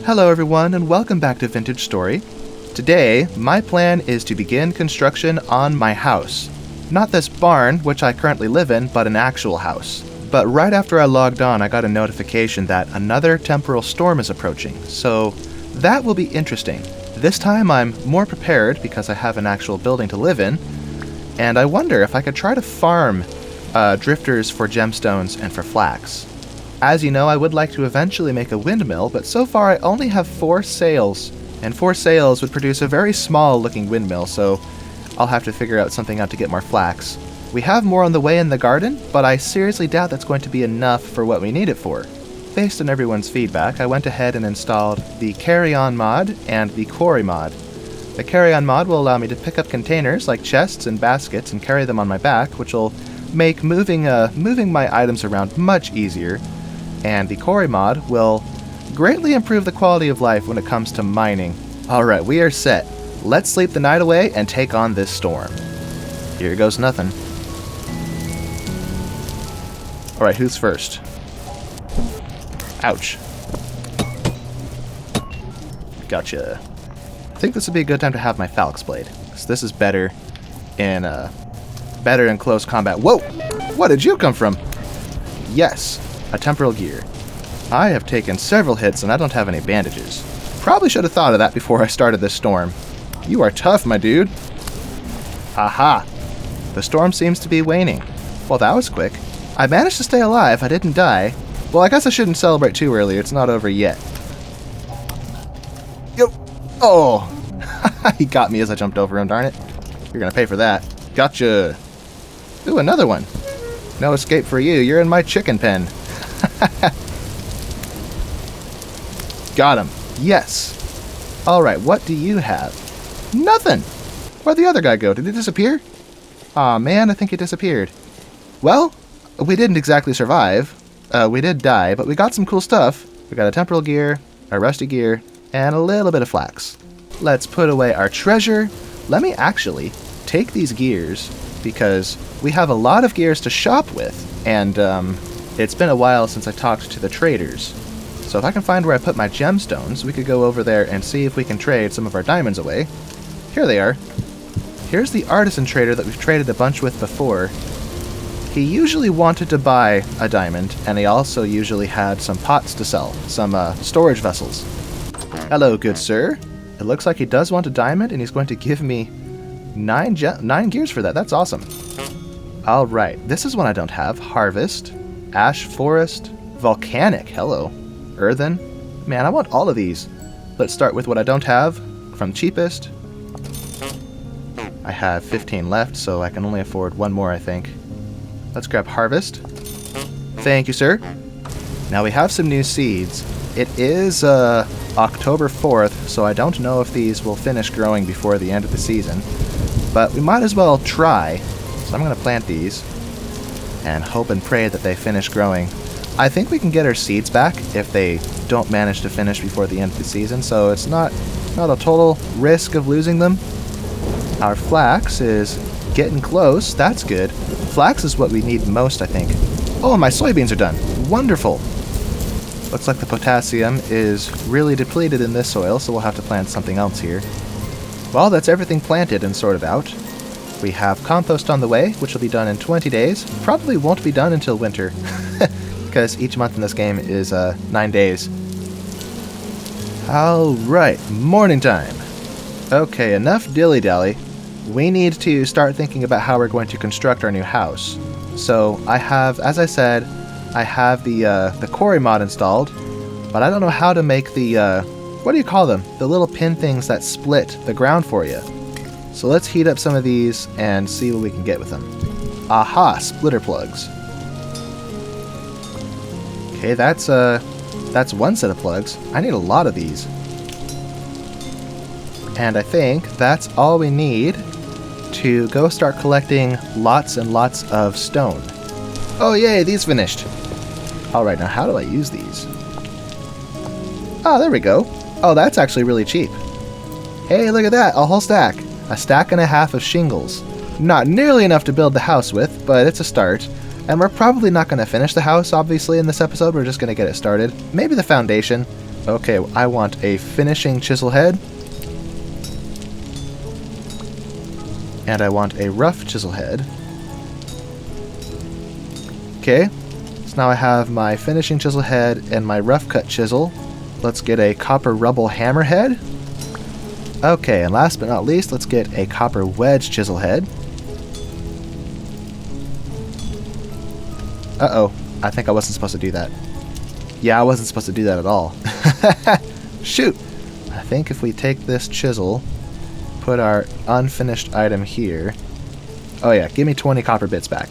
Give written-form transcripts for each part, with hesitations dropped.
Hello everyone and welcome back to Vintage Story. Today, my plan is to begin construction on my house. Not this barn, which I currently live in, but an actual house. But right after I logged on, I got a notification that another temporal storm is approaching, so that will be interesting. This time I'm more prepared because I have an actual building to live in, and I wonder if I could try to farm drifters for gemstones and for flax. As you know, I would like to eventually make a windmill, but so far I only have 4 sails, and 4 sails would produce a very small looking windmill, so I'll have to figure out something out to get more flax. We have more on the way in the garden, but I seriously doubt that's going to be enough for what we need it for. Based on everyone's feedback, I went ahead and installed the Carry On mod and the Quarry mod. The Carry On mod will allow me to pick up containers like chests and baskets and carry them on my back, which will make moving my items around much easier. And the Quarry mod will greatly improve the quality of life when it comes to mining. Alright, we are set. Let's sleep the night away and take on this storm. Here goes nothing. Alright, who's first? Ouch. Gotcha. I think this would be a good time to have my Falx blade, because this is better in close combat. Whoa! What did you come from? Yes. A temporal gear. I have taken several hits and I don't have any bandages. Probably should have thought of that before I started this storm. You are tough, my dude. Aha! The storm seems to be waning. Well, that was quick. I managed to stay alive. I didn't die. Well, I guess I shouldn't celebrate too early. It's not over yet. Yo! Oh! He got me as I jumped over him, darn it. You're gonna pay for that. Gotcha! Ooh, another one. No escape for you. You're in my chicken pen. Got him. Yes. Alright, what do you have? Nothing. Where'd the other guy go? Did he disappear? Aw, man, I think he disappeared. Well, we didn't exactly survive. We did die, but we got some cool stuff. We got a temporal gear, a rusty gear, and a little bit of flax. Let's put away our treasure. Let me actually take these gears, because we have a lot of gears to shop with, and it's been a while since I talked to the traders. So if I can find where I put my gemstones, we could go over there and see if we can trade some of our diamonds away. Here they are. Here's the artisan trader that we've traded a bunch with before. He usually wanted to buy a diamond, and he also usually had some pots to sell, some storage vessels. Hello, good sir. It looks like he does want a diamond, and he's going to give me 9 gears for that. That's awesome. Alright, this is one I don't have. Harvest. Ash Forest, Volcanic, hello, Earthen. Man, I want all of these. Let's start with what I don't have, from cheapest. I have 15 left, so I can only afford one more, I think. Let's grab Harvest. Thank you, sir. Now we have some new seeds. It is October 4th, so I don't know if these will finish growing before the end of the season. But we might as well try, so I'm going to plant these and hope and pray that they finish growing. I think we can get our seeds back if they don't manage to finish before the end of the season, so it's not a total risk of losing them. Our flax is getting close. That's good. Flax is what we need most, I think. Oh, my soybeans are done. Wonderful. Looks like the potassium is really depleted in this soil, so we'll have to plant something else here. Well, that's everything planted and sorted out. We have compost on the way, which will be done in 20 days. Probably won't be done until winter, because each month in this game is 9 days. Alright, morning time. Okay, enough dilly-dally. We need to start thinking about how we're going to construct our new house. So, I have, as I said, I have the Quarry mod installed, but I don't know how to make the, what do you call them? The little pin things that split the ground for you. So let's heat up some of these and see what we can get with them. Aha, splitter plugs. Okay, that's one set of plugs. I need a lot of these. And I think that's all we need to go start collecting lots and lots of stone. Oh yay, these finished. Alright, now how do I use these? Oh, there we go. Oh, that's actually really cheap. Hey, look at that, a whole stack. A stack and a half of shingles. Not nearly enough to build the house with, but it's a start. And we're probably not going to finish the house, obviously, in this episode. We're just going to get it started. Maybe the foundation, Okay, I want a finishing chisel head. And I want a rough chisel head. Okay, so now I have my finishing chisel head and my rough cut chisel. Let's get a copper rubble hammerhead. Okay, and last but not least, let's get a copper wedge chisel head. Uh-oh, I think I wasn't supposed to do that. Yeah, I wasn't supposed to do that at all. Shoot! I think if we take this chisel, put our unfinished item here. Oh yeah, give me 20 copper bits back.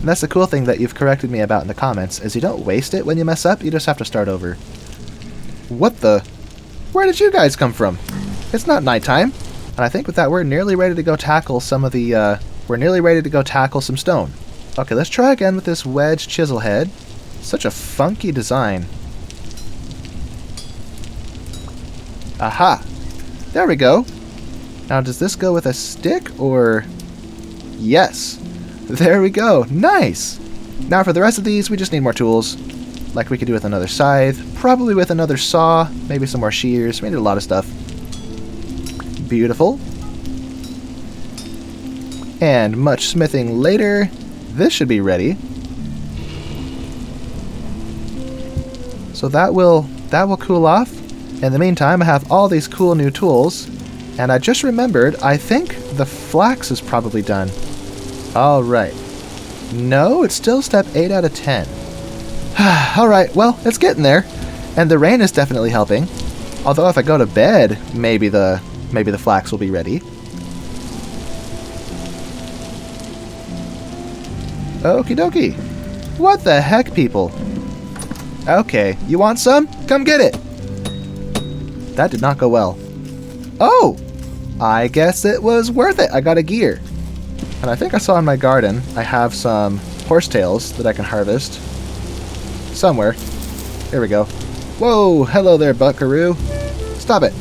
And that's the cool thing that you've corrected me about in the comments, is you don't waste it when you mess up, you just have to start over. What the? Where did you guys come from? It's not nighttime. And I think with that we're nearly ready to go tackle some of the, we're nearly ready to go tackle some stone. Okay, let's try again with this wedge chisel head. Such a funky design. Aha! There we go. Now does this go with a stick or... Yes! There we go! Nice! Now for the rest of these we just need more tools. Like we could do with another scythe, probably with another saw, maybe some more shears, we need a lot of stuff. Beautiful. And much smithing later, this should be ready. So that will cool off. In the meantime, I have all these cool new tools, and I just remembered, I think the flax is probably done. Alright. No, it's still step 8 out of 10. Alright, well, it's getting there. And the rain is definitely helping. Although if I go to bed, maybe the flax will be ready. Okie dokie. What the heck, people? Okay, you want some? Come get it! That did not go well. Oh! I guess it was worth it. I got a gear. And I think I saw in my garden, I have some horsetails that I can harvest. Somewhere. Here we go. Whoa! Hello there, buckaroo. Stop it.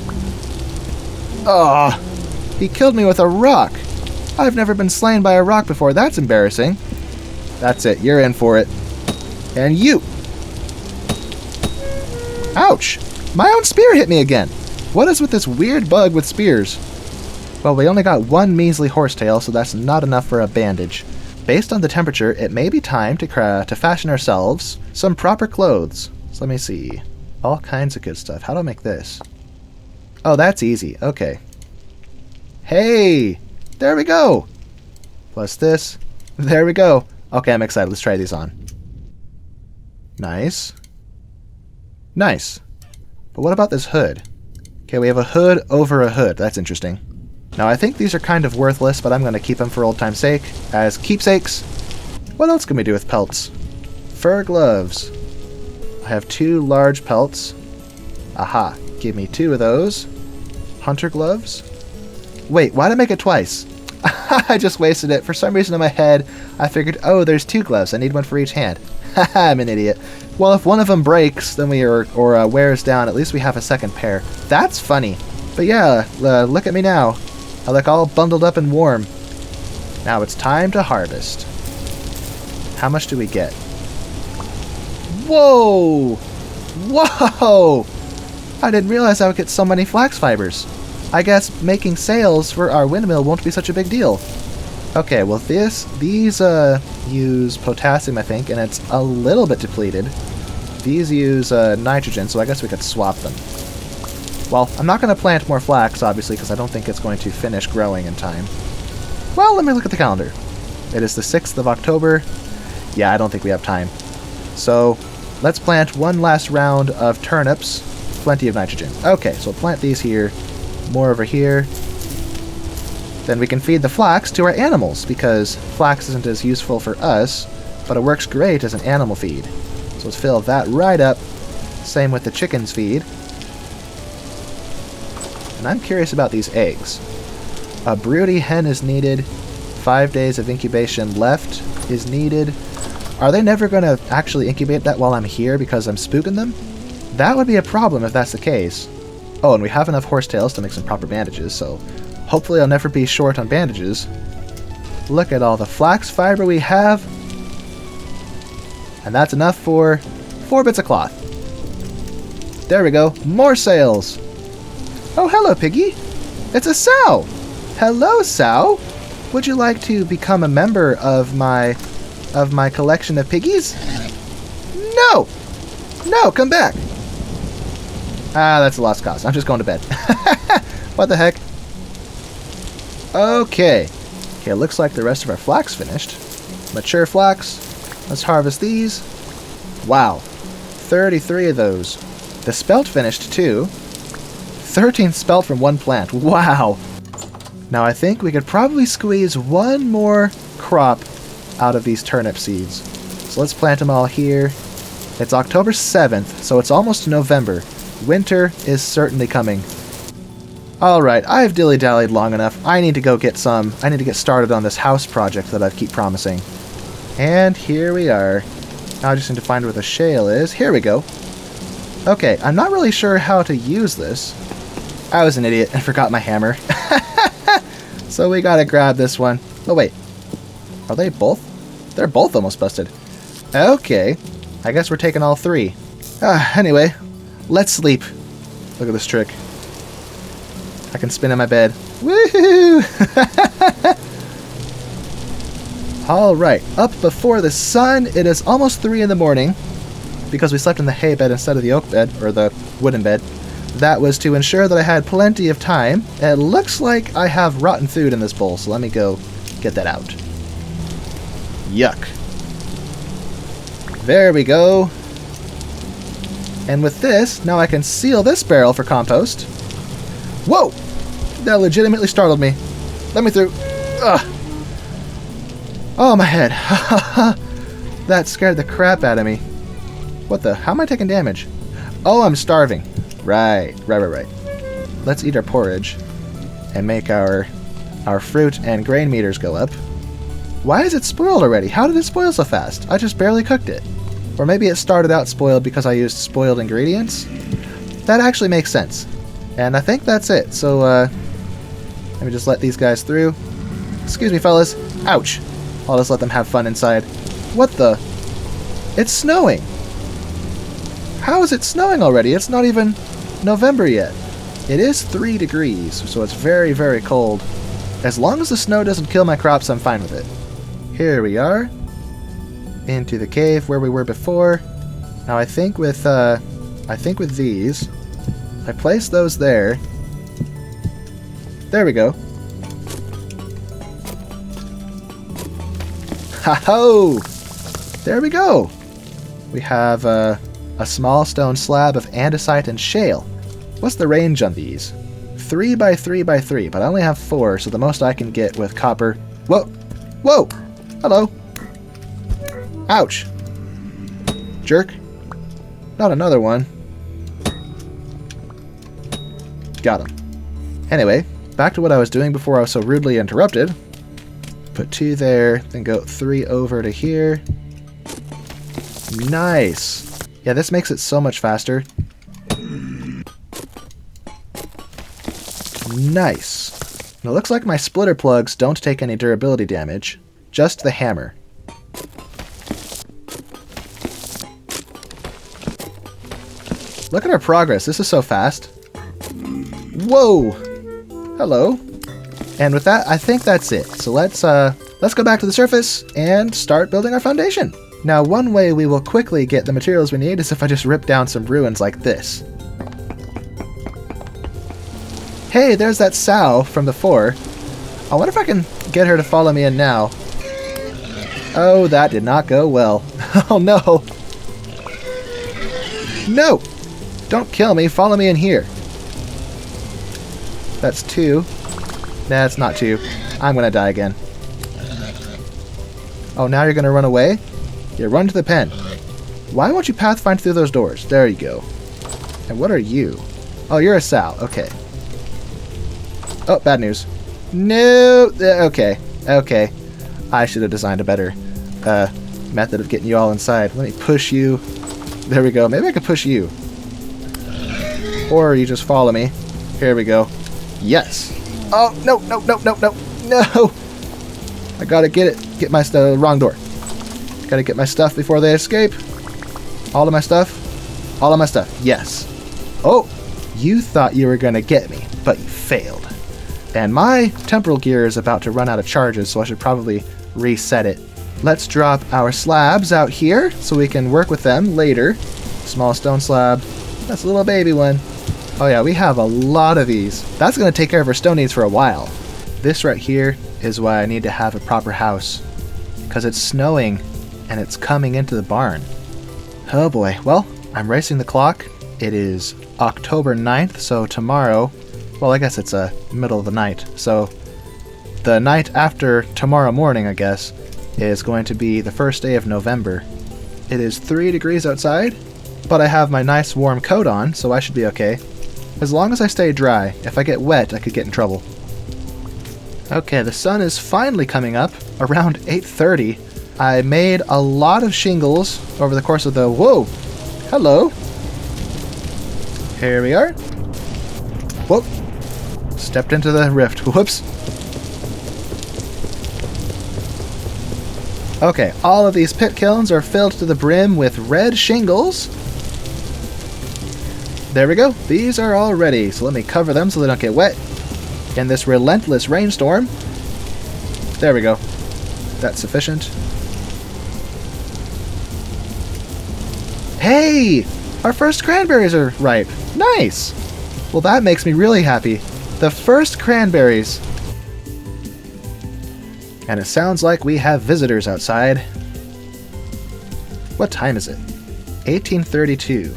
Oh! He killed me with a rock. I've never been slain by a rock before. That's embarrassing. That's it. You're in for it. And you! Ouch! My own spear hit me again! What is with this weird bug with spears? Well, we only got one measly horsetail, so that's not enough for a bandage. Based on the temperature, it may be time to fashion ourselves some proper clothes. So let me see. All kinds of good stuff. How do I make this? Oh, that's easy. Okay. Hey! There we go! Plus this. There we go. Okay, I'm excited. Let's try these on. Nice. Nice. But what about this hood? Okay, we have a hood over a hood. That's interesting. Now, I think these are kind of worthless, but I'm going to keep them for old time's sake, as keepsakes. What else can we do with pelts? Fur gloves. I have 2 large pelts. Aha. Give me 2 of those. Hunter gloves. Wait, why did I make it twice? I just wasted it. For some reason in my head, I figured, oh, there's 2 gloves. I need one for each hand. Haha, I'm an idiot. Well, if one of them breaks, then or wears down, at least we have a second pair. That's funny. But yeah, look at me now. I look all bundled up and warm. Now it's time to harvest. How much do we get? Whoa! Whoa! I didn't realize I would get so many flax fibers. I guess making sails for our windmill won't be such a big deal. Okay, well these use potassium, I think, and it's a little bit depleted. These use nitrogen, so I guess we could swap them. Well, I'm not going to plant more flax, obviously, because I don't think it's going to finish growing in time. Well, let me look at the calendar. It is the 6th of October. Yeah, I don't think we have time. So, let's plant one last round of turnips. Plenty of nitrogen. Okay, so we'll plant these here. More over here. Then we can feed the flax to our animals, because flax isn't as useful for us, but it works great as an animal feed. So let's fill that right up. Same with the chicken's feed. And I'm curious about these eggs. A broody hen is needed. 5 days of incubation left is needed. Are they never going to actually incubate that while I'm here because I'm spooking them? That would be a problem if that's the case. Oh, and we have enough horsetails to make some proper bandages, so hopefully I'll never be short on bandages. Look at all the flax fiber we have. And that's enough for 4 bits of cloth. There we go. More sails. Oh, hello, Piggy. It's a sow. Hello, sow. Would you like to become a member of my collection of piggies? No. No, come back. Ah, that's a lost cause. I'm just going to bed. What the heck? Okay. Okay, it looks like the rest of our flax finished. Mature flax. Let's harvest these. Wow. 33 of those. The spelt finished too. 13 spelt from one plant. Wow. Now I think we could probably squeeze one more crop out of these turnip seeds. So let's plant them all here. It's October 7th, so it's almost November. Winter is certainly coming. Alright, I've dilly-dallied long enough. I need to go get some. I need to get started on this house project that I keep promising. And here we are. Now I just need to find where the shale is. Here we go. Okay, I'm not really sure how to use this. I was an idiot and forgot my hammer. So we gotta grab this one. Oh wait. Are they both? They're both almost busted. Okay. I guess we're taking all three. Anyway, let's sleep. Look at this trick. I can spin in my bed. Woohoo! Alright, up before the sun. It is almost 3 in the morning. Because we slept in the hay bed instead of the oak bed, or the wooden bed. That was to ensure that I had plenty of time. It looks like I have rotten food in this bowl, so let me go get that out. Yuck. There we go. And with this, now I can seal this barrel for compost. Whoa! That legitimately startled me. Let me through. Ugh. Oh, my head. That scared the crap out of me. What the? How am I taking damage? Oh, I'm starving. Right. Let's eat our porridge and make our fruit and grain meters go up. Why is it spoiled already? How did it spoil so fast? I just barely cooked it. Or maybe it started out spoiled because I used spoiled ingredients? That actually makes sense. And I think that's it. So, let me just let these guys through. Excuse me, fellas. Ouch. I'll just let them have fun inside. What the? It's snowing. How is it snowing already? It's not even November yet. It is 3 degrees, so it's very, very cold. As long as the snow doesn't kill my crops, I'm fine with it. Here we are. Into the cave where we were before. Now I think with these, I place those there. There we go. Ha-ho! There we go. We have a small stone slab of andesite and shale. What's the range on these? 3 by 3 by 3, but I only have 4, so the most I can get with copper. Whoa! Whoa! Hello! Ouch! Jerk. Not another one. Got him. Anyway, back to what I was doing before I was so rudely interrupted. Put 2 there, then go 3 over to here. Nice! Yeah, this makes it so much faster. Nice. Now, it looks like my splitter plugs don't take any durability damage. Just the hammer. Look at our progress. This is so fast. Whoa! Hello. And with that, I think that's it. So let's go back to the surface and start building our foundation. Now, one way we will quickly get the materials we need is if I just rip down some ruins like this. Hey, there's that sow from before. I wonder if I can get her to follow me in now. Oh, that did not go well. Oh, no. No! Don't kill me. Follow me in here. That's 2. That's not 2. I'm gonna die again. Oh, now you're gonna run away? Yeah, run to the pen. Why won't you pathfind through those doors? There you go. And what are you? Oh, you're a sow. Okay. Oh, bad news. No! Okay. Okay. I should have designed a better method of getting you all inside. Let me push you. There we go. Maybe I could push you. Or you just follow me. Here we go. Yes. Oh, no, no, no, no, no, no. I gotta get it. Get my stuff. Wrong door. Gotta get my stuff before they escape. All of my stuff. All of my stuff. Yes. Oh, you thought you were going to get me, but you failed. And my temporal gear is about to run out of charges, so I should probably reset it. Let's drop our slabs out here so we can work with them later. Small stone slab. That's a little baby one. Oh yeah, we have a lot of these. That's going to take care of our stone needs for a while. This right here is why I need to have a proper house. Because it's snowing and it's coming into the barn. Oh boy. Well, I'm racing the clock. It is October 9th, so tomorrow... Well, I guess it's middle of the night. So the night after tomorrow morning, I guess, is going to be the first day of November. It is 3 degrees outside, but I have my nice warm coat on, so I should be okay. As long as I stay dry. If I get wet, I could get in trouble. Okay, the sun is finally coming up around 8:30. I made a lot of shingles over the course of the... Whoa! Hello! Here we are. Whoop! Stepped into the rift. Whoops! Okay, all of these pit kilns are filled to the brim with red shingles. There we go. These are all ready, so let me cover them so they don't get wet in this relentless rainstorm. There we go. That's sufficient. Hey! Our first cranberries are ripe. Nice! Well, that makes me really happy. The first cranberries. And it sounds like we have visitors outside. What time is it? 18:32.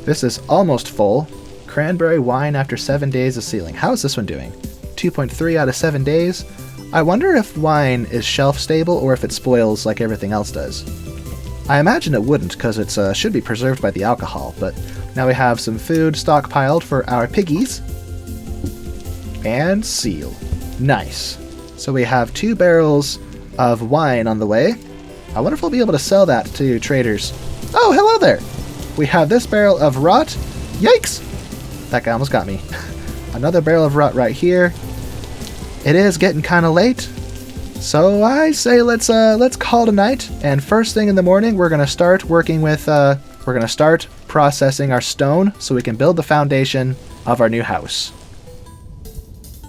This is almost full. Cranberry wine after 7 days of sealing. How is this one doing? 2.3 out of 7 days. I wonder if wine is shelf stable or if it spoils like everything else does. I imagine it wouldn't because it should be preserved by the alcohol, but now we have some food stockpiled for our piggies. And seal. Nice. So we have 2 barrels of wine on the way. I wonder if we'll be able to sell that to traders. Oh, hello there! We have this barrel of rot. Yikes! That guy almost got me. Another barrel of rot right here. It is getting kind of late, so I say let's call it a night. And first thing in the morning, we're gonna start working with. We're gonna start processing our stone so we can build the foundation of our new house.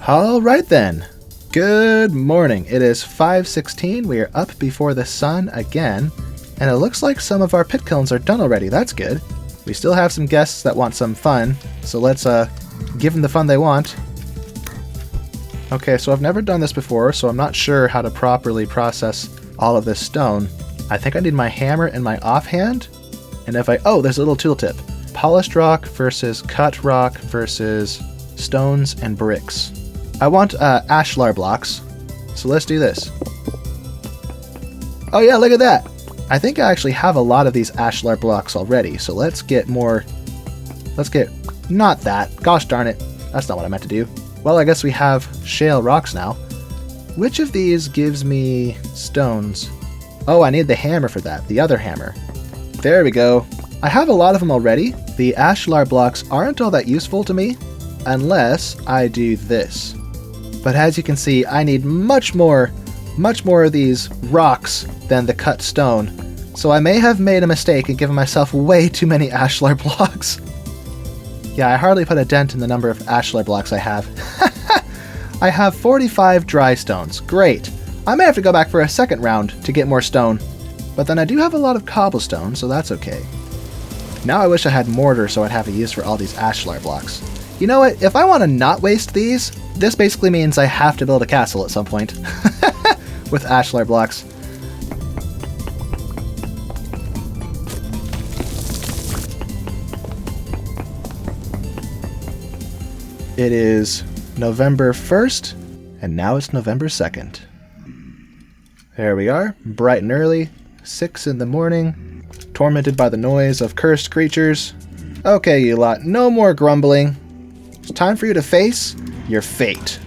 All right then. Good morning. It is 5:16. We are up before the sun again, and it looks like some of our pit kilns are done already. That's good. We still have some guests that want some fun, so let's give them the fun they want. Okay, so I've never done this before, so I'm not sure how to properly process all of this stone. I think I need my hammer and my offhand, and if oh, there's a little tooltip. Polished rock versus cut rock versus stones and bricks. I want ashlar blocks, so let's do this. Oh yeah, look at that! I think I actually have a lot of these ashlar blocks already, so let's get more... Let's get... Not that. Gosh darn it. That's not what I meant to do. Well, I guess we have shale rocks now. Which of these gives me stones? Oh, I need the hammer for that. The other hammer. There we go. I have a lot of them already. The ashlar blocks aren't all that useful to me unless I do this. But as you can see, I need much more of these rocks than the cut stone. So I may have made a mistake and given myself way too many ashlar blocks. Yeah, I hardly put a dent in the number of ashlar blocks I have. I have 45 dry stones. Great. I may have to go back for a second round to get more stone. But then I do have a lot of cobblestone, so that's okay. Now I wish I had mortar so I'd have a use for all these ashlar blocks. You know what? If I want to not waste these, this basically means I have to build a castle at some point. With ashlar blocks. It is November 1st, and now it's November 2nd. There we are, bright and early, 6 in the morning, tormented by the noise of cursed creatures. Okay, you lot, no more grumbling. It's time for you to face your fate.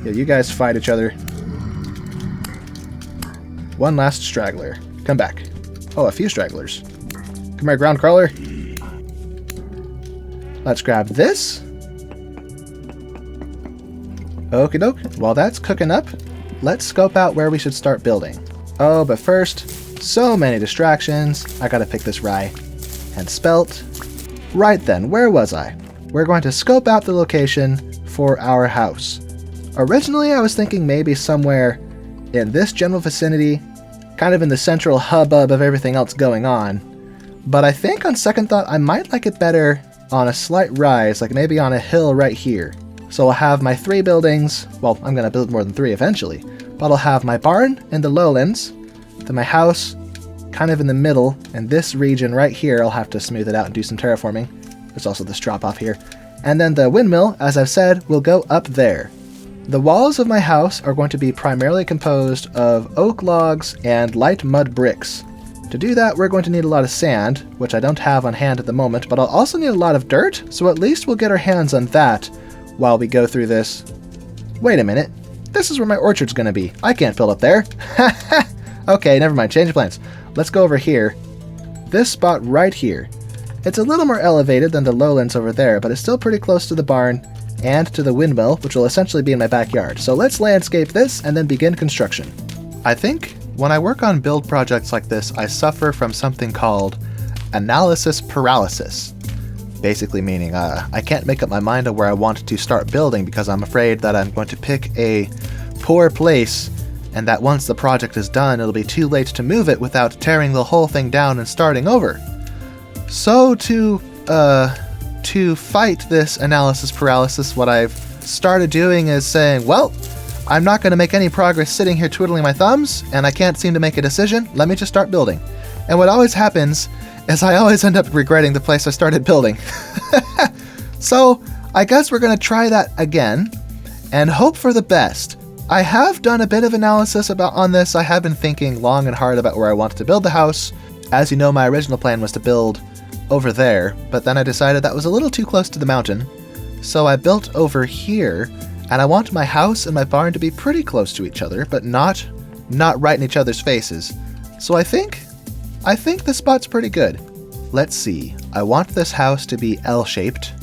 Yeah, you guys fight each other. One last straggler. Come back. Oh, a few stragglers. Come here, ground crawler. Let's grab this. Okie doke. While that's cooking up, let's scope out where we should start building. Oh, but first, So many distractions. I gotta pick this rye. And spelt. Right then, where was I? We're going to scope out the location for our house. Originally, I was thinking maybe somewhere in this general vicinity, kind of in the central hubbub of everything else going on. But I think on second thought, I might like it better on a slight rise, like maybe on a hill right here. So I'll have my 3 buildings. Well, I'm going to build more than 3 eventually. But I'll have my barn in the lowlands, then my house kind of in the middle, and this region right here, I'll have to smooth it out and do some terraforming. There's also this drop off here. And then the windmill, as I've said, will go up there. The walls of my house are going to be primarily composed of oak logs and light mud bricks. To do that, we're going to need a lot of sand, which I don't have on hand at the moment, but I'll also need a lot of dirt, so at least we'll get our hands on that while we go through this. Wait a minute. This is where my orchard's going to be. I can't build up there. Okay, never mind. Change of plans. Let's go over here. This spot right here. It's a little more elevated than the lowlands over there, but it's still pretty close to the barn and to the windmill, which will essentially be in my backyard. So let's landscape this and then begin construction. I think when I work on build projects like this, I suffer from something called analysis paralysis. Basically meaning I can't make up my mind on where I want to start building because I'm afraid that I'm going to pick a poor place and that once the project is done, it'll be too late to move it without tearing the whole thing down and starting over. So to fight this analysis paralysis, what I've started doing is saying, well, I'm not going to make any progress sitting here twiddling my thumbs, and I can't seem to make a decision. Let me just start building. And what always happens is I always end up regretting the place I started building. So I guess we're going to try that again and hope for the best. I have done a bit of analysis on this. I have been thinking long and hard about where I wanted to build the house. As you know, my original plan was to build over there, but then I decided that was a little too close to the mountain. So I built over here, and I want my house and my barn to be pretty close to each other, but not right in each other's faces. So I think this spot's pretty good. Let's see. I want this house to be L-shaped.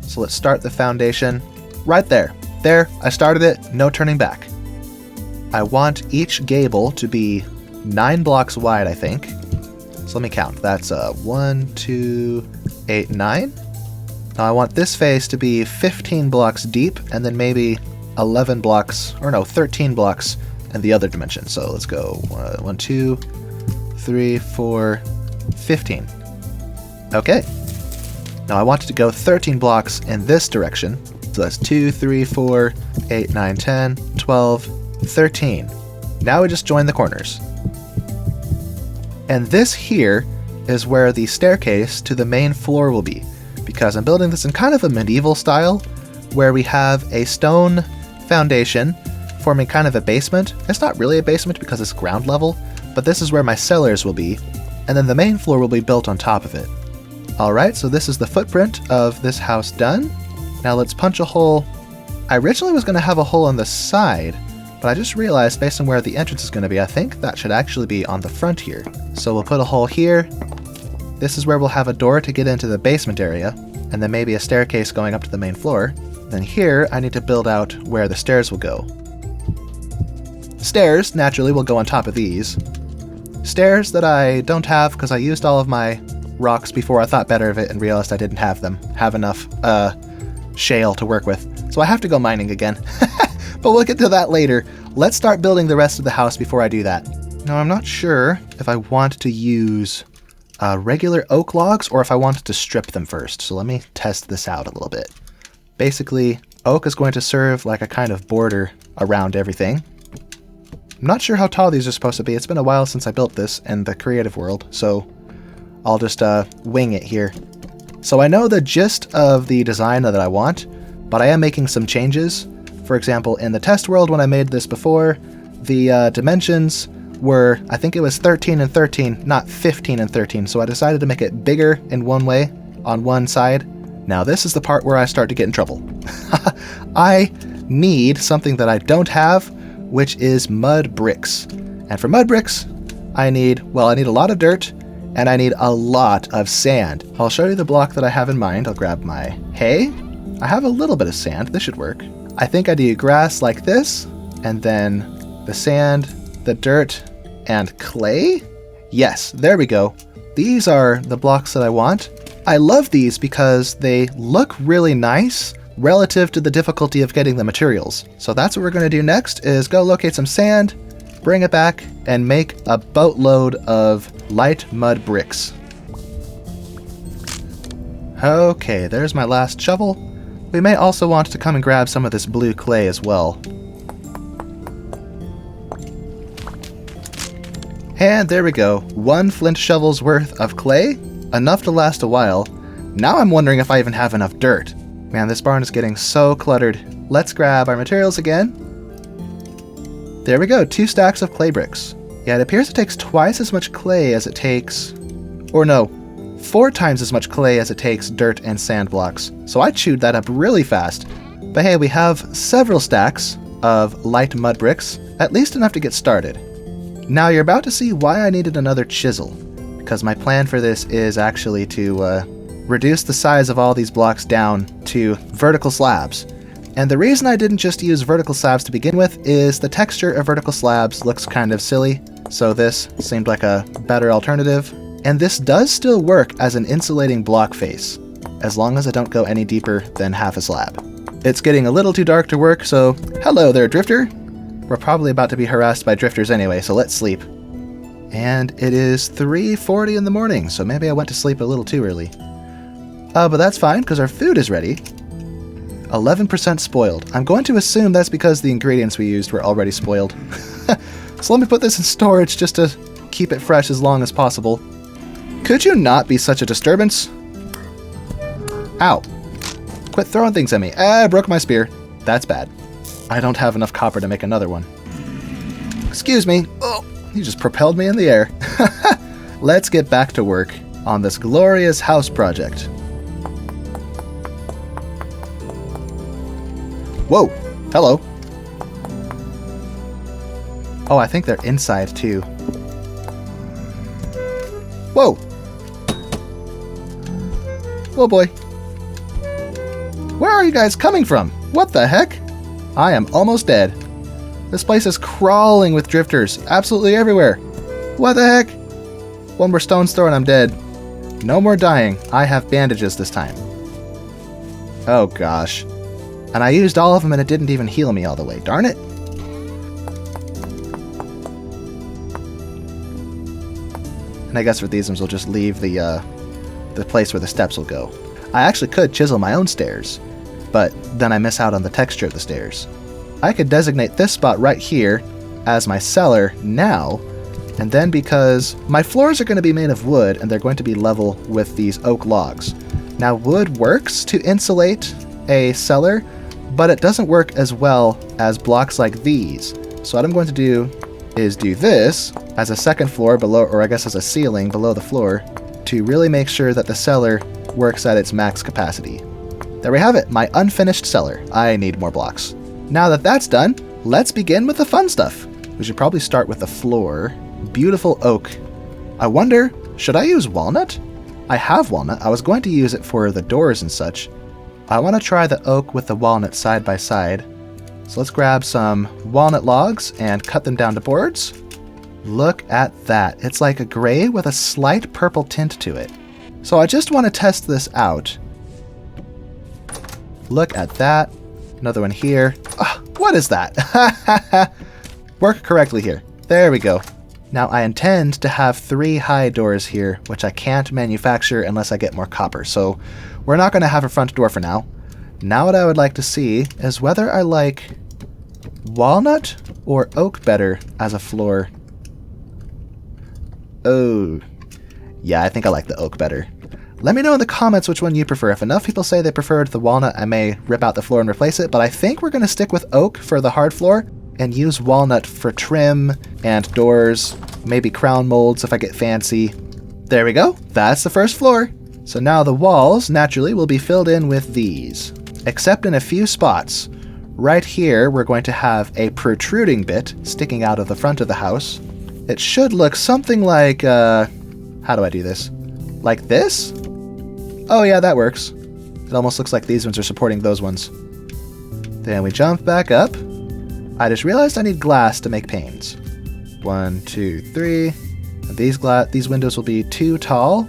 So let's start the foundation right there. There, I started it, no turning back. I want each gable to be 9 blocks wide, I think. So let me count. That's 1, 2, 8, 9. Now I want this face to be 15 blocks deep, and then maybe 11 blocks, or no, 13 blocks in the other dimension. So let's go 1, 2, 3, 4, 15. Okay. Now I want it to go 13 blocks in this direction. So that's 2, 3, 4, 8, 9, 10, 12, 13. Now we just join the corners. And this here is where the staircase to the main floor will be, because I'm building this in kind of a medieval style, where we have a stone foundation forming kind of a basement. It's not really a basement because it's ground level, but this is where my cellars will be, and then the main floor will be built on top of it. Alright, so this is the footprint of this house done. Now let's punch a hole. I originally was going to have a hole on the side, but I just realized based on where the entrance is going to be, I think that should actually be on the front here. So we'll put a hole here. This is where we'll have a door to get into the basement area, and then maybe a staircase going up to the main floor. Then here, I need to build out where the stairs will go. Stairs, naturally, will go on top of these. Stairs that I don't have because I used all of my rocks before I thought better of it and realized I didn't have enough shale to work with. So I have to go mining again. But we'll get to that later. Let's start building the rest of the house before I do that. Now, I'm not sure if I want to use regular oak logs or if I wanted to strip them first. So let me test this out a little bit. Basically, oak is going to serve like a kind of border around everything. I'm not sure how tall these are supposed to be. It's been a while since I built this in the creative world, so I'll just wing it here. So I know the gist of the design that I want, but I am making some changes. For example, in the test world when I made this before, the dimensions were, I think it was 13 and 13, not 15 and 13, so I decided to make it bigger in one way, on one side. Now this is the part where I start to get in trouble. I need something that I don't have, which is mud bricks. And for mud bricks, I need a lot of dirt, and I need a lot of sand. I'll show you the block that I have in mind. I'll grab my hay. I have a little bit of sand. This should work. I think I do grass like this, and then the sand, the dirt, and clay. Yes, there we go. These are the blocks that I want. I love these because they look really nice relative to the difficulty of getting the materials. So that's what we're going to do next, is go locate some sand, bring it back, and make a boatload of light mud bricks. Okay, there's my last shovel. We may also want to come and grab some of this blue clay as well. And there we go, 1 flint shovel's worth of clay, enough to last a while. Now I'm wondering if I even have enough dirt. Man, this barn is getting so cluttered. Let's grab our materials again. There we go, 2 stacks of clay bricks. Yeah, it appears it takes twice as much clay as it takes... Or no, 4 times as much clay as it takes dirt and sand blocks. So I chewed that up really fast. But hey, we have several stacks of light mud bricks, at least enough to get started. Now you're about to see why I needed another chisel, because my plan for this is actually to reduce the size of all these blocks down to vertical slabs. And the reason I didn't just use vertical slabs to begin with is the texture of vertical slabs looks kind of silly, so this seemed like a better alternative. And this does still work as an insulating block face, as long as I don't go any deeper than half a slab. It's getting a little too dark to work, so hello there, Drifter. We're probably about to be harassed by drifters anyway, so let's sleep. And it is 3:40 in the morning, so maybe I went to sleep a little too early. But that's fine, because our food is ready. 11% spoiled. I'm going to assume that's because the ingredients we used were already spoiled. So let me put this in storage just to keep it fresh as long as possible. Could you not be such a disturbance? Ow. Quit throwing things at me. I broke my spear. That's bad. I don't have enough copper to make another one. Excuse me. Oh, you just propelled me in the air. Let's get back to work on this glorious house project. Whoa! Hello. Oh, I think they're inside too. Whoa! Oh boy. Where are you guys coming from? What the heck? I am almost dead. This place is crawling with drifters, absolutely everywhere. What the heck? One more stone's throw and I'm dead. No more dying. I have bandages this time. Oh gosh. And I used all of them and it didn't even heal me all the way. Darn it. And I guess for these ones we'll just leave the place where the steps will go. I actually could chisel my own stairs, but then I miss out on the texture of the stairs. I could designate this spot right here as my cellar now, and then because my floors are going to be made of wood and they're going to be level with these oak logs. Now wood works to insulate a cellar, but it doesn't work as well as blocks like these. So what I'm going to do is do this as a second floor below, or I guess as a ceiling below the floor, to really make sure that the cellar works at its max capacity. There we have it, my unfinished cellar. I need more blocks. Now that that's done, let's begin with the fun stuff. We should probably start with the floor. Beautiful oak. I wonder, should I use walnut? I have walnut. I was going to use it for the doors and such. I want to try the oak with the walnut side by side. So let's grab some walnut logs and cut them down to boards. Look at that. It's like a gray with a slight purple tint to it. So I just want to test this out. Look at that. Another one here. Oh, what is that? Work correctly here. There we go. Now I intend to have 3 high doors here, which I can't manufacture unless I get more copper. So we're not going to have a front door for now. Now what I would like to see is whether I like walnut or oak better as a floor. Oh, yeah, I think I like the oak better. Let me know in the comments which one you prefer. If enough people say they preferred the walnut, I may rip out the floor and replace it, but I think we're going to stick with oak for the hard floor and use walnut for trim and doors, maybe crown molds if I get fancy. There we go. That's the first floor. So now the walls, naturally, will be filled in with these, except in a few spots. Right here, we're going to have a protruding bit sticking out of the front of the house. It should look something like, how do I do this? Like this? Oh yeah, that works. It almost looks like these ones are supporting those ones. Then we jump back up. I just realized I need glass to make panes. 1, 2, 3. These windows will be too tall,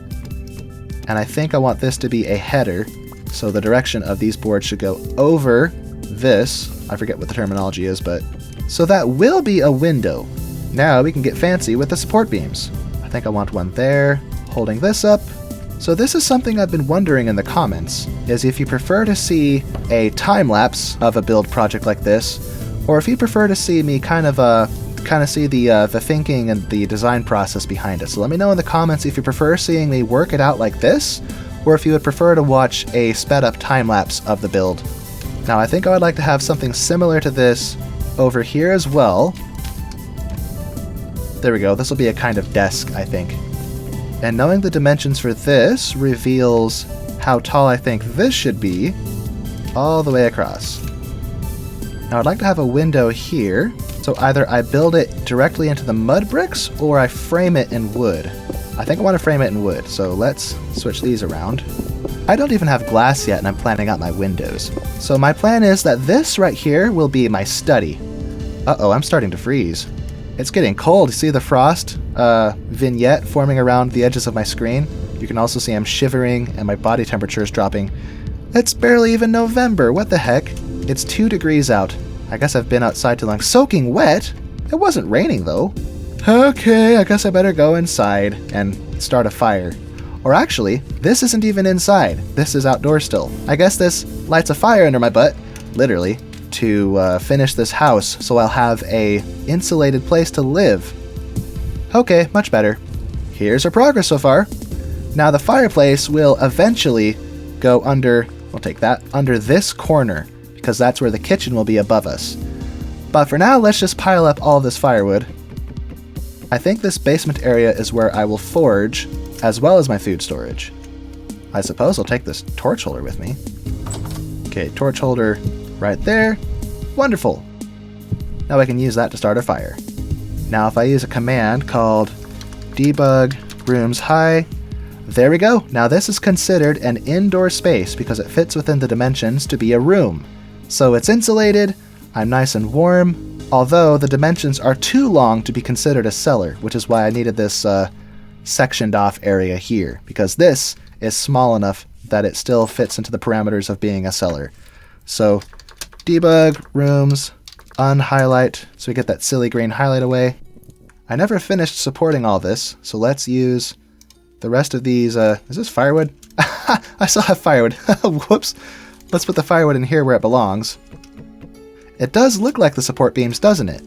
and I think I want this to be a header, so the direction of these boards should go over this. I forget what the terminology is, but... So that will be a window. Now we can get fancy with the support beams. I think I want one there, holding this up. So this is something I've been wondering in the comments, is if you prefer to see a time-lapse of a build project like this, or if you prefer to see me kind of see the thinking and the design process behind it. So let me know in the comments if you prefer seeing me work it out like this, or if you would prefer to watch a sped-up time-lapse of the build. Now I think I would like to have something similar to this over here as well. There we go, this will be a kind of desk, I think. And knowing the dimensions for this reveals how tall I think this should be all the way across. Now I'd like to have a window here, so either I build it directly into the mud bricks or I frame it in wood. I think I want to frame it in wood, so let's switch these around. I don't even have glass yet and I'm planning out my windows. So my plan is that this right here will be my study. Uh-oh, I'm starting to freeze. It's getting cold. You see the frost vignette forming around the edges of my screen? You can also see I'm shivering and my body temperature is dropping. It's barely even November. What the heck? It's 2 degrees out. I guess I've been outside too long. Soaking wet? It wasn't raining though. Okay, I guess I better go inside and start a fire. Or actually, this isn't even inside. This is outdoors still. I guess this lights a fire under my butt, literally, to finish this house so I'll have a insulated place to live. Okay, much better. Here's our progress so far. Now the fireplace will eventually go under, we'll take that, under this corner, because that's where the kitchen will be above us. But for now, let's just pile up all this firewood. I think this basement area is where I will forge, as well as my food storage. I suppose I'll take this torch holder with me. Okay, torch holder right there. Wonderful. Now I can use that to start a fire. Now if I use a command called debug rooms high, there we go. Now this is considered an indoor space because it fits within the dimensions to be a room. So it's insulated, I'm nice and warm, although the dimensions are too long to be considered a cellar, which is why I needed this sectioned off area here, because this is small enough that it still fits into the parameters of being a cellar. So debug rooms unhighlight, so we get that silly green highlight away. I never finished supporting all this, so let's use the rest of these. Is this firewood? I still have firewood. Whoops. Let's put the firewood in here where it belongs. It does look like the support beams, doesn't it?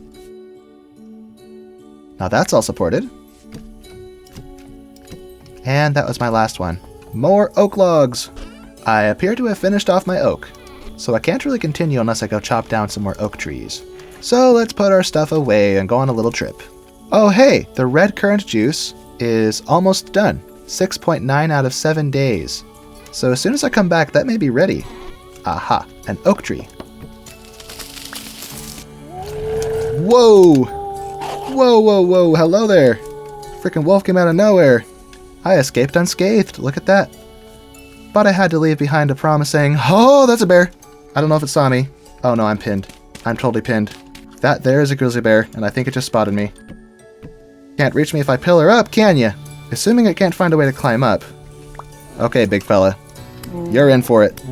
Now that's all supported. And that was my last one. More oak logs! I appear to have finished off my oak, so I can't really continue unless I go chop down some more oak trees. So let's put our stuff away and go on a little trip. Oh hey, the red currant juice is almost done. 6.9 out of 7 days. So as soon as I come back, that may be ready. Aha, an oak tree. Whoa! Whoa, whoa, whoa, hello there! Freaking wolf came out of nowhere. I escaped unscathed, look at that. But I had to leave behind a promise saying, oh, that's a bear! I don't know if it saw me. Oh no, I'm pinned. I'm totally pinned. That there is a grizzly bear, and I think it just spotted me. Can't reach me if I pillar up, can ya? Assuming it can't find a way to climb up. Okay, big fella. You're in for it.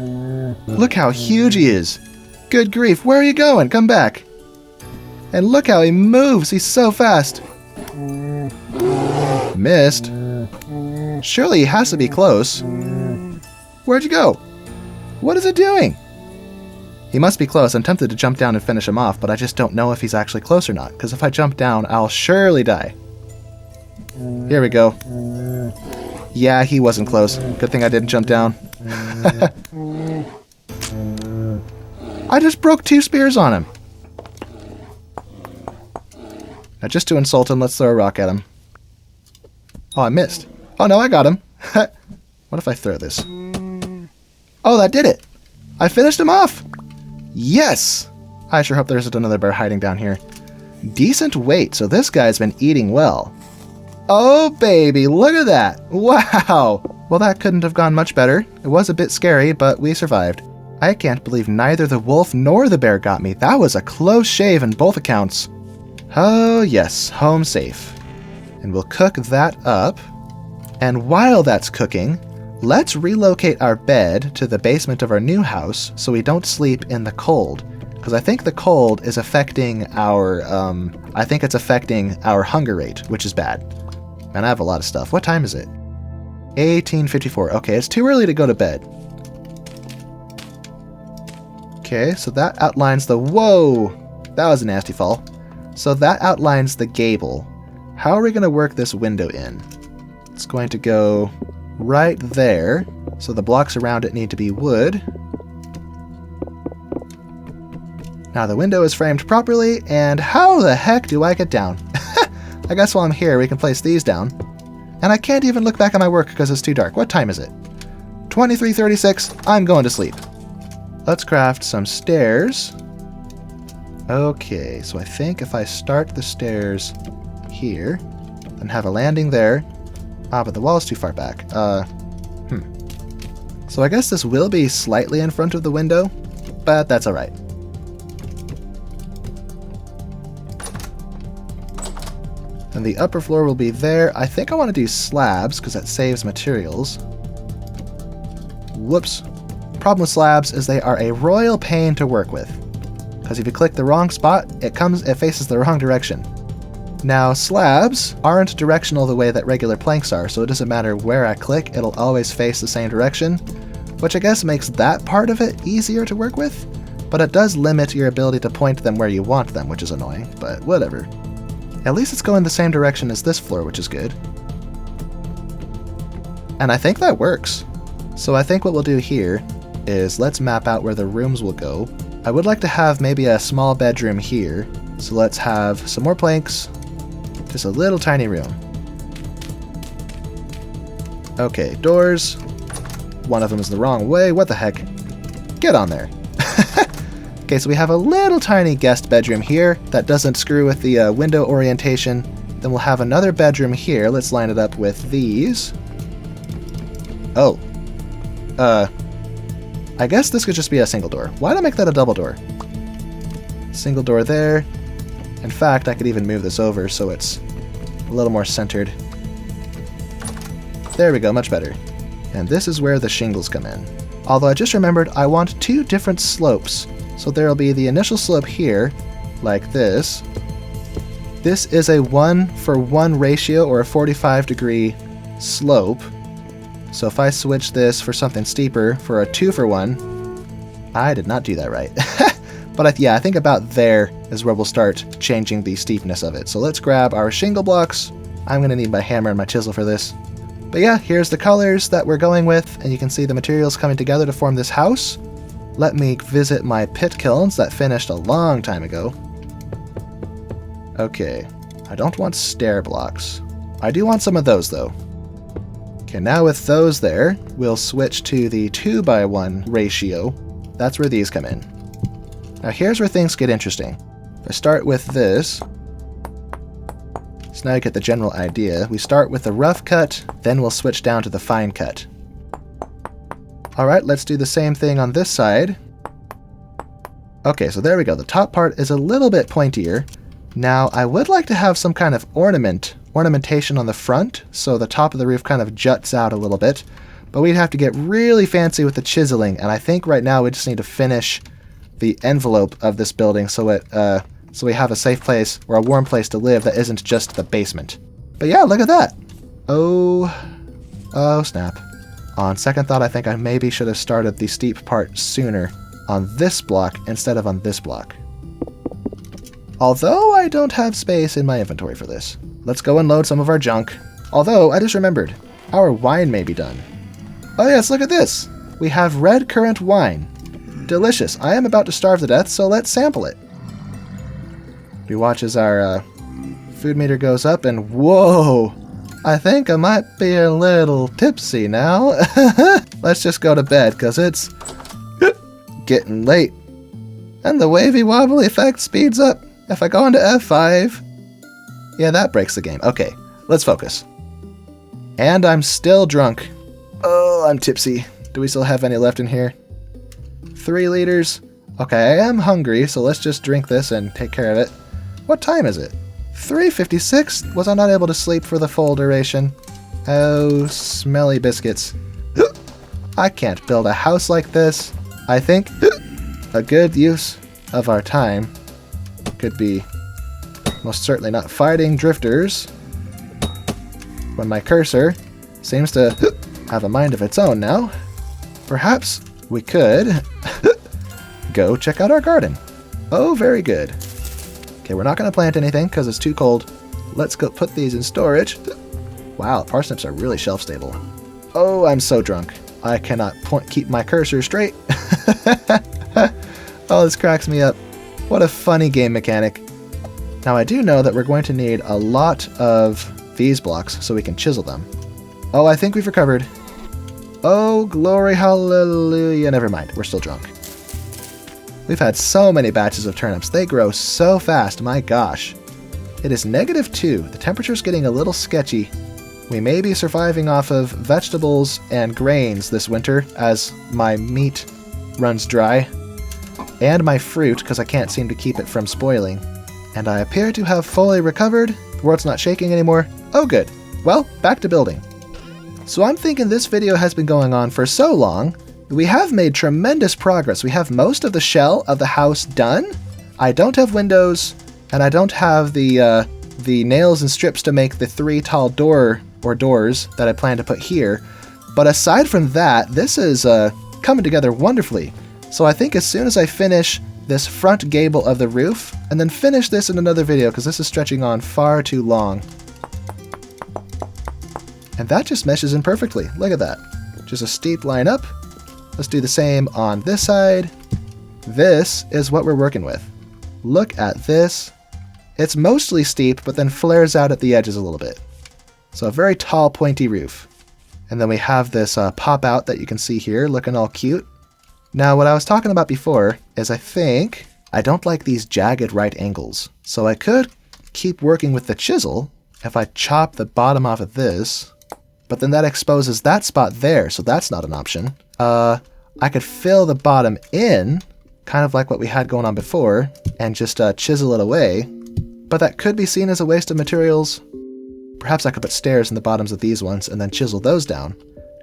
Look how huge he is. Good grief, where are you going? Come back. And look how he moves, he's so fast. Missed. Surely he has to be close. Where'd you go? What is it doing? He must be close. I'm tempted to jump down and finish him off, but I just don't know if he's actually close or not, because if I jump down, I'll surely die. Here we go. Yeah, he wasn't close. Good thing I didn't jump down. I just broke 2 spears on him. Now just to insult him, let's throw a rock at him. Oh, I missed. Oh no, I got him. What if I throw this? Oh, that did it. I finished him off. Yes. I sure hope there isn't another bear hiding down here. Decent weight, so this guy's been eating well. Oh, baby, look at that. Wow. Well, that couldn't have gone much better. It was a bit scary, but we survived. I can't believe neither the wolf nor the bear got me. That was a close shave in both accounts. Oh, yes, home safe. And we'll cook that up. And while that's cooking, let's relocate our bed to the basement of our new house so we don't sleep in the cold. Because I think the cold is affecting our, I think it's affecting our hunger rate, which is bad. And I have a lot of stuff. What time is it? 18:54. Okay, it's too early to go to bed. Okay, so that outlines the... Whoa! That was a nasty fall. So that outlines the gable. How are we going to work this window in? It's going to go right there. So the blocks around it need to be wood. Now the window is framed properly, and how the heck do I get down? I guess while I'm here we can place these down. And I can't even look back at my work because it's too dark. What time is it? 23:36. I'm going to sleep. Let's craft some stairs. Okay, so I think if I start the stairs here and have a landing there. Ah, but the wall's too far back. So I guess this will be slightly in front of the window, but that's alright. And the upper floor will be there. I think I want to do slabs because that saves materials. Whoops. Problem with slabs is they are a royal pain to work with. Because if you click the wrong spot, it faces the wrong direction. Now, slabs aren't directional the way that regular planks are, so it doesn't matter where I click, it'll always face the same direction, which I guess makes that part of it easier to work with, but it does limit your ability to point them where you want them, which is annoying, but whatever. At least it's going the same direction as this floor, which is good. And I think that works. So I think what we'll do here is let's map out where the rooms will go. I would like to have maybe a small bedroom here, so let's have some more planks. Just a little tiny room. Okay, doors. One of them is the wrong way. What the heck? Get on there. Okay, so we have a little tiny guest bedroom here that doesn't screw with the window orientation. Then we'll have another bedroom here. Let's line it up with these. Oh. I guess this could just be a single door. Why did I make that a double door? Single door there. In fact, I could even move this over so it's a little more centered. There we go, much better. And this is where the shingles come in. Although I just remembered I want two different slopes. So there will be the initial slope here, like this. This is a 1-for-1 ratio, or a 45-degree slope. So if I switch this for something steeper, for a 2-for-1, I did not do that right. But yeah, I think about there is where we'll start changing the steepness of it. So let's grab our shingle blocks. I'm going to need my hammer and my chisel for this. But yeah, here's the colors that we're going with, and you can see the materials coming together to form this house. Let me visit my pit kilns that finished a long time ago. Okay, I don't want stair blocks. I do want some of those though. Okay, now with those there, we'll switch to the 2-by-1 ratio. That's where these come in. Now here's where things get interesting. If I start with this, so now you get the general idea. We start with the rough cut, then we'll switch down to the fine cut. Alright, let's do the same thing on this side. Okay, so there we go. The top part is a little bit pointier. Now, I would like to have some kind of ornamentation on the front, so the top of the roof kind of juts out a little bit. But we'd have to get really fancy with the chiseling, and I think right now we just need to finish the envelope of this building so we have a safe place or a warm place to live that isn't just the basement. But yeah, look at that. Oh snap. On second thought, I think I maybe should have started the steep part sooner on this block instead of on this block. Although I don't have space in my inventory for this. Let's go and load some of our junk. Although, I just remembered, our wine may be done. Oh yes, look at this. We have red currant wine. Delicious. I am about to starve to death, so let's sample it. We watch as our food meter goes up, and whoa! I think I might be a little tipsy now. Let's just go to bed, because it's getting late. And the wavy wobbly effect speeds up. If I go into F5... Yeah, that breaks the game. Okay, let's focus. And I'm still drunk. Oh, I'm tipsy. Do we still have any left in here? 3 liters. Okay, I am hungry, so let's just drink this and take care of it. What time is it? 3:56? Was I not able to sleep for the full duration? Oh, smelly biscuits. I can't build a house like this. I think a good use of our time could be most certainly not fighting drifters when my cursor seems to have a mind of its own now. Perhaps we could go check out our garden. Oh, very good. Okay, we're not going to plant anything because it's too cold. Let's go put these in storage. Wow, parsnips are really shelf stable. Oh, I'm so drunk. I cannot keep my cursor straight. Oh, this cracks me up. What a funny game mechanic. Now I do know that we're going to need a lot of these blocks so we can chisel them. Oh, I think we've recovered. Oh, glory, hallelujah. Never mind, we're still drunk. We've had so many batches of turnips. They grow so fast, my gosh. It is -2. The temperature's getting a little sketchy. We may be surviving off of vegetables and grains this winter as my meat runs dry. And my fruit, because I can't seem to keep it from spoiling. And I appear to have fully recovered. The world's not shaking anymore. Oh, good. Well, back to building. So I'm thinking this video has been going on for so long. We have made tremendous progress. We have most of the shell of the house done. I don't have windows, and I don't have the nails and strips to make the 3 tall doors that I plan to put here. But aside from that, this is coming together wonderfully. So I think as soon as I finish this front gable of the roof, and then finish this in another video, because this is stretching on far too long. And that just meshes in perfectly. Look at that. Just a steep line up. Let's do the same on this side. This is what we're working with. Look at this. It's mostly steep, but then flares out at the edges a little bit. So a very tall, pointy roof. And then we have this pop out that you can see here, looking all cute. Now, what I was talking about before is I think I don't like these jagged right angles. So I could keep working with the chisel if I chop the bottom off of this, but then that exposes that spot there, so that's not an option. I could fill the bottom in, kind of like what we had going on before, and just chisel it away, but that could be seen as a waste of materials. Perhaps I could put stairs in the bottoms of these ones and then chisel those down,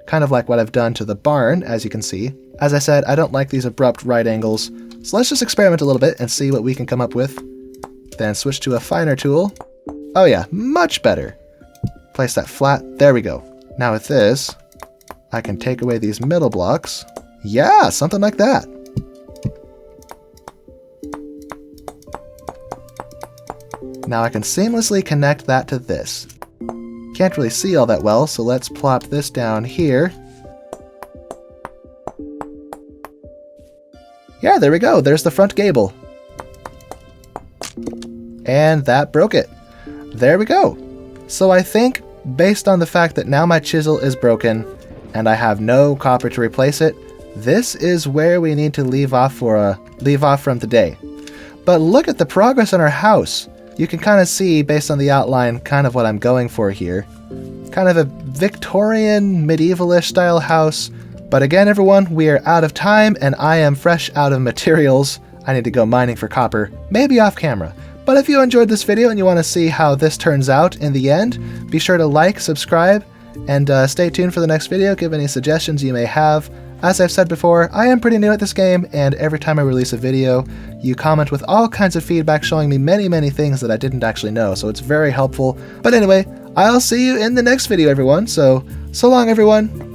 kind of like what I've done to the barn, as you can see. As I said, I don't like these abrupt right angles, so let's just experiment a little bit and see what we can come up with. Then switch to a finer tool. Oh yeah, much better. Place that flat. There we go. Now with this, I can take away these middle blocks. Yeah, something like that. Now I can seamlessly connect that to this. Can't really see all that well, so let's plop this down here. Yeah, there we go. There's the front gable. And that broke it. There we go. So I think, based on the fact that now my chisel is broken and I have no copper to replace it, this is where we need to leave off from today. But look at the progress on our house. You can kind of see, based on the outline, kind of what I'm going for here. Kind of a Victorian, medievalish style house. But again, everyone, we are out of time, and I am fresh out of materials. I need to go mining for copper, maybe off camera. But if you enjoyed this video and you want to see how this turns out in the end, be sure to like, subscribe, and stay tuned for the next video. Give any suggestions you may have. As I've said before, I am pretty new at this game, and every time I release a video, you comment with all kinds of feedback showing me many things that I didn't actually know, so it's very helpful. But anyway, I'll see you in the next video, everyone. So long, everyone.